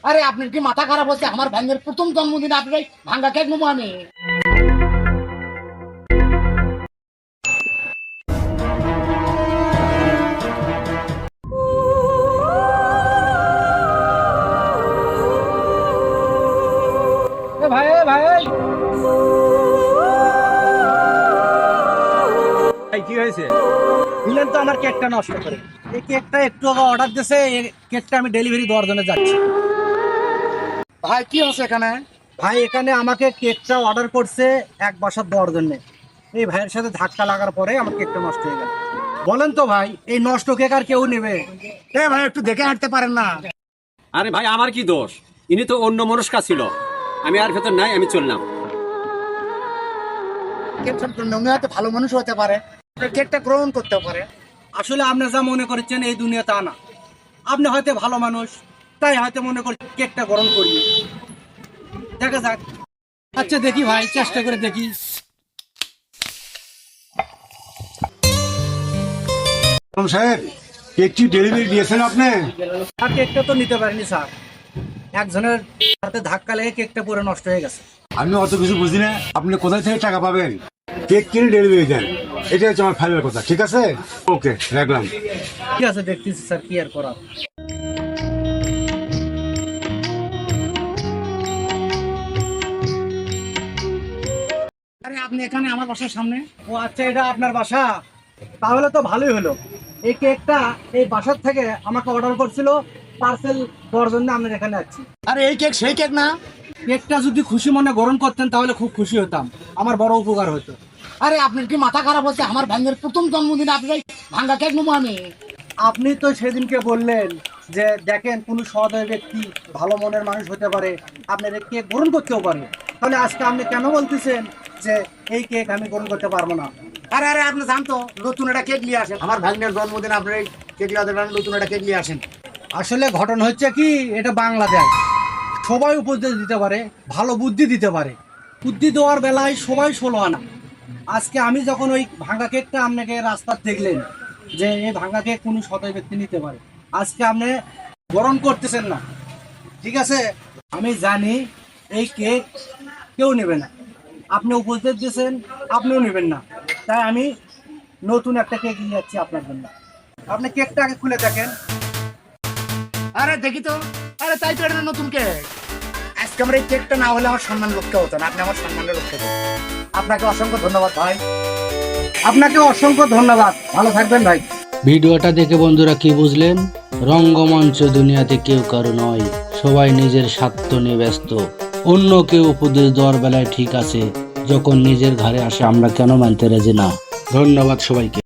আরে আপনার কি মাথা খারাপ হচ্ছে? আমার ভাইয়ের প্রথম জন্মদিন আপনি ভাঙ্গা কেক নেবো আমি? ভাই ভাই ভাই কি হয়েছে? দিলেন তো আমার কেকটা নষ্ট করে। এই কেকটা একটু আগে অর্ডার দিয়েছে, এই কেকটা আমি ডেলিভারি দেওয়ার জন্য যাচ্ছি। ভাই কি হচ্ছে এখানে? ভাই এখানে আমাকে কেকটা অর্ডার করছে এক বাসার দেওয়ার জন্য। এই ভাইয়ের সাথে ধাক্কা লাগার পরে আমার কেকটা নষ্ট হয়ে গেল। বলেন তো ভাই, এই নষ্ট কেক আর কেউ নেবে? এ ভাই একটু দেখে হাঁটতে পারেন না? আরে ভাই আমার কি দোষ? ইনি তো অন্য মনস্কা ছিল। আমি আর ভেতর নাই, আমি চললাম। উনি হয়তো ভালো মানুষ হতে পারে, কেকটা গ্রহণ করতে পারে। আসলে আপনি যা মনে করছেন এই দুনিয়া তা না। আপনি হয়তো ভালো মানুষ, তাই হয়তো মনে করছেন কেকটা গ্রহণ করবি। দেখা যাক। আচ্ছা দেখি ভাই, চেষ্টা করে দেখি। সাহেব, কেকটি ডেলিভারি দিয়েছেন আপনি? আর কেকটা তো নিতে পারিনি স্যার, একজনের সাথে ধাক্কা লেগে কেকটা পুরো নষ্ট হয়ে গেছে। আমি অত কিছু বুঝি না, আপনি কোথায় থেকে টাকা পাবেন? কেক কিনে ডেলিভারি দেন, এটা হচ্ছে আমার ফাইনাল কথা। ঠিক আছে, ওকে, রাখলাম। ঠিক আছে, দেখতেছি স্যার কি আর করার। আরে আপনি এখানে আমার বাসার সামনে? ও আচ্ছা, এটা আপনার বাসা? তাহলে তো ভালোই হলো। এই কেকটা এই বাসার থেকে আমাকে অর্ডার করছিল পার্সেল দেওয়ার জন্য আমরা এখানে আছি। আরে এই কেক সেই কেক না? কেকটা যদি খুশি মনে গ্রহণ করতেন তাহলে খুব খুশি হতাম, আমার বড় উপকার হতো। আরে আপনার কি মাথা খারাপ হচ্ছে? আমার ভাইয়ের প্রথম জন্মদিন আপনি ভাঙ্গা কেক নেবো আমি? আপনি তো সেদিনকে বললেন যে দেখেন কোন সদয় ব্যক্তি ভালো মনের মানুষ হতে পারে, আপনার এই কেক গ্রহণ করতেও পারে। তাহলে আজকে আপনি কেন বলতেছেন যে এই কেক আমি গ্রহণ করতে পারবো না? আরে আরে আপনি জানতো নতুন একটা কেক নিয়ে আসেন। আমার ভাইয়ের জন্মদিন আপনি কেক লিয়ে দেবেন, নতুন একটা কেক নিয়ে আসেন। আসলে ঘটনা হচ্ছে কি, এটা বাংলাদেশ, সবাই উপদেশ দিতে পারে, ভালো বুদ্ধি দিতে পারে। বুদ্ধি দেওয়ার বেলায় সবাই 16 আনা। আজকে আমি যখন ওই ভাঙা কেকটা আপনাকে রাস্তার দেখলেন যে এই ভাঙা কেক কোনো সদয় ব্যক্তি নিতে পারে, আজকে আপনি গ্রহণ করতেছেন না। ঠিক আছে, আমি জানি এই কেক কেউ নেবে না, আপনি উপদেশ দিয়েছেন, আপনিও নেবেন না, তাই আমি নতুন একটা কেক নিয়ে যাচ্ছি আপনার জন্য। আপনি কেকটা আগে খুলে দেখেন। আরে দেখি তো। আরে তাই তো, এটা নতুন কেক। আজকে আমার এই কেকটা না হলে আমার সম্মান রক্ষা হতো না, আপনি আমার সম্মানের রক্ষা করুন। আপনাকে অসংখ্য ধন্যবাদ ভাই। আপনাকে অসংখ্য ধন্যবাদ, ভালো থাকবেন ভাই। ভিডিওটা দেখে বন্ধুরা কি বুঝলেন? রঙ্গমঞ্চ দুনিয়াতে কেউ কারো নয়, সবাই নিজের স্বার্থ নিয়ে ব্যস্ত। অন্য কেউ উপদেশ দেওয়ার বেলায় ঠিক আছে, যখন নিজের ঘরে আসে আমরা কেন মানতে রাজি না? ধন্যবাদ সবাইকে।